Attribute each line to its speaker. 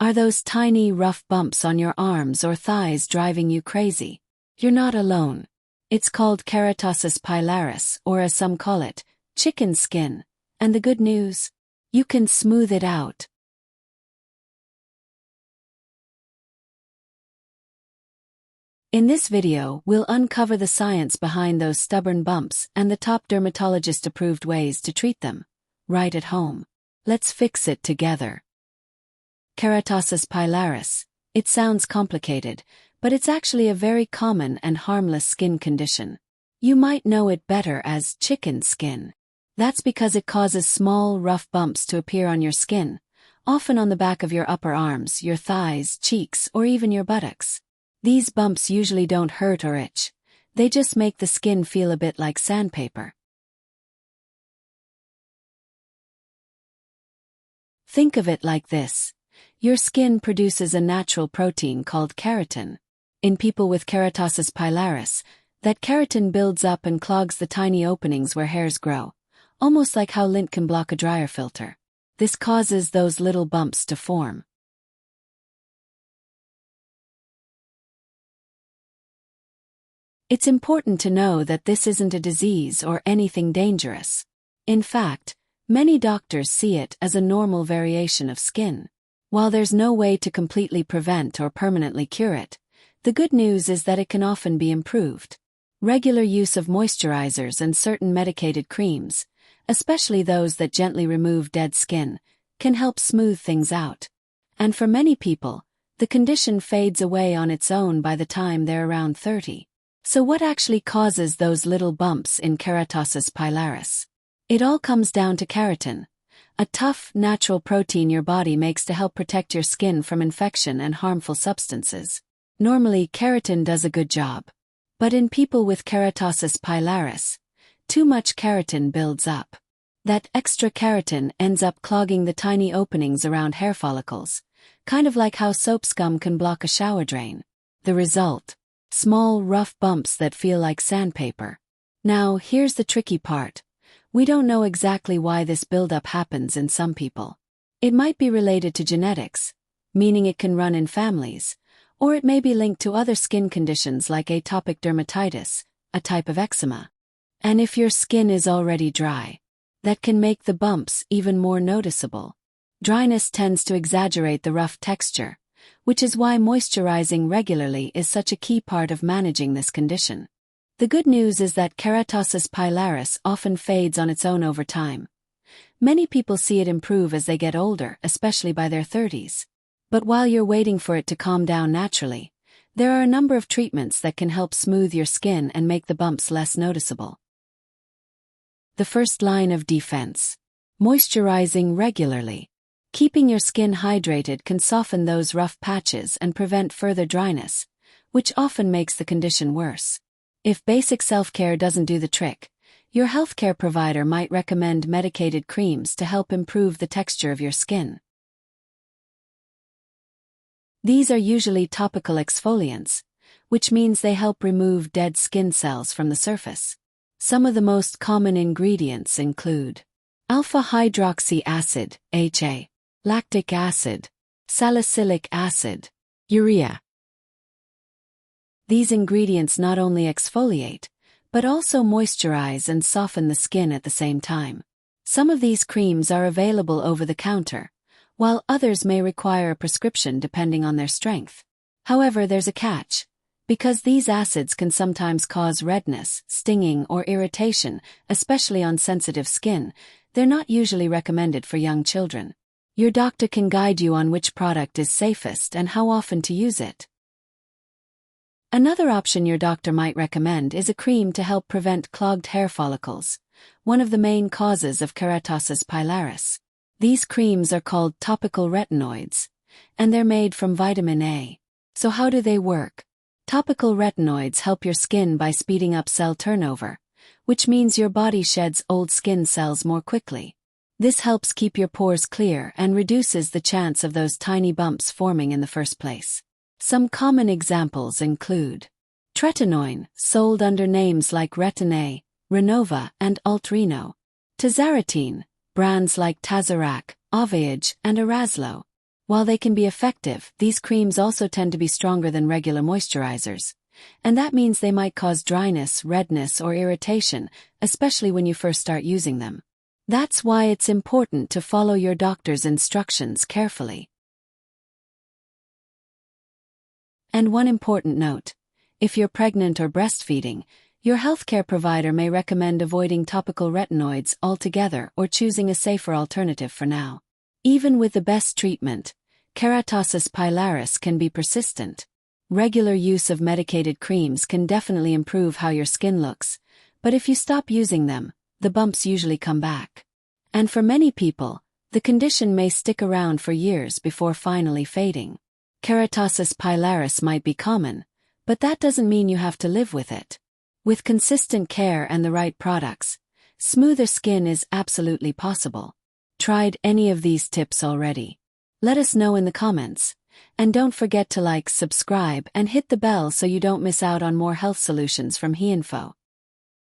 Speaker 1: Are those tiny rough bumps on your arms or thighs driving you crazy? You're not alone. It's called keratosis pilaris, or as some call it, chicken skin. And the good news? You can smooth it out. In this video, we'll uncover the science behind those stubborn bumps and the top dermatologist-approved ways to treat them, right at home. Let's fix it together. Keratosis pilaris. It sounds complicated, but it's actually a very common and harmless skin condition. You might know it better as chicken skin. That's because it causes small, rough bumps to appear on your skin, often on the back of your upper arms, your thighs, cheeks, or even your buttocks. These bumps usually don't hurt or itch. They just make the skin feel a bit like sandpaper. Think of it like this. Your skin produces a natural protein called keratin. In people with keratosis pilaris, that keratin builds up and clogs the tiny openings where hairs grow, almost like how lint can block a dryer filter. This causes those little bumps to form. It's important to know that this isn't a disease or anything dangerous. In fact, many doctors see it as a normal variation of skin. While there's no way to completely prevent or permanently cure it, the good news is that it can often be improved. Regular use of moisturizers and certain medicated creams, especially those that gently remove dead skin, can help smooth things out. And for many people, the condition fades away on its own by the time they're around 30. So what actually causes those little bumps in keratosis pilaris? It all comes down to keratin, a tough, natural protein your body makes to help protect your skin from infection and harmful substances. Normally, keratin does a good job. But in people with keratosis pilaris, too much keratin builds up. That extra keratin ends up clogging the tiny openings around hair follicles, kind of like how soap scum can block a shower drain. The result? Small, rough bumps that feel like sandpaper. Now, here's the tricky part. We don't know exactly why this buildup happens in some people. It might be related to genetics, meaning it can run in families, or it may be linked to other skin conditions like atopic dermatitis, a type of eczema. And if your skin is already dry, that can make the bumps even more noticeable. Dryness tends to exaggerate the rough texture, which is why moisturizing regularly is such a key part of managing this condition. The good news is that keratosis pilaris often fades on its own over time. Many people see it improve as they get older, especially by their 30s. But while you're waiting for it to calm down naturally, there are a number of treatments that can help smooth your skin and make the bumps less noticeable. The first line of defense: moisturizing regularly. Keeping your skin hydrated can soften those rough patches and prevent further dryness, which often makes the condition worse. If basic self-care doesn't do the trick, your healthcare provider might recommend medicated creams to help improve the texture of your skin. These are usually topical exfoliants, which means they help remove dead skin cells from the surface. Some of the most common ingredients include alpha-hydroxy acid, HA, lactic acid, salicylic acid, urea. These ingredients not only exfoliate, but also moisturize and soften the skin at the same time. Some of these creams are available over the counter, while others may require a prescription depending on their strength. However, there's a catch. Because these acids can sometimes cause redness, stinging, or irritation, especially on sensitive skin, they're not usually recommended for young children. Your doctor can guide you on which product is safest and how often to use it. Another option your doctor might recommend is a cream to help prevent clogged hair follicles, one of the main causes of keratosis pilaris. These creams are called topical retinoids, and they're made from vitamin A. So how do they work? Topical retinoids help your skin by speeding up cell turnover, which means your body sheds old skin cells more quickly. This helps keep your pores clear and reduces the chance of those tiny bumps forming in the first place. Some common examples include tretinoin, sold under names like Retin-A, Renova, and Alt-Reno; tazarotene, brands like Tazarac, Avage, and Eraslo; While they can be effective, these creams also tend to be stronger than regular moisturizers. And that means they might cause dryness, redness, or irritation, especially when you first start using them. That's why it's important to follow your doctor's instructions carefully. And one important note: if you're pregnant or breastfeeding, your healthcare provider may recommend avoiding topical retinoids altogether or choosing a safer alternative for now. Even with the best treatment, keratosis pilaris can be persistent. Regular use of medicated creams can definitely improve how your skin looks, but if you stop using them, the bumps usually come back. And for many people, the condition may stick around for years before finally fading. Keratosis pilaris might be common, but that doesn't mean you have to live with it. With consistent care and the right products, smoother skin is absolutely possible. Tried any of these tips already? Let us know in the comments. And don't forget to like, subscribe, and hit the bell so you don't miss out on more health solutions from HeInfo.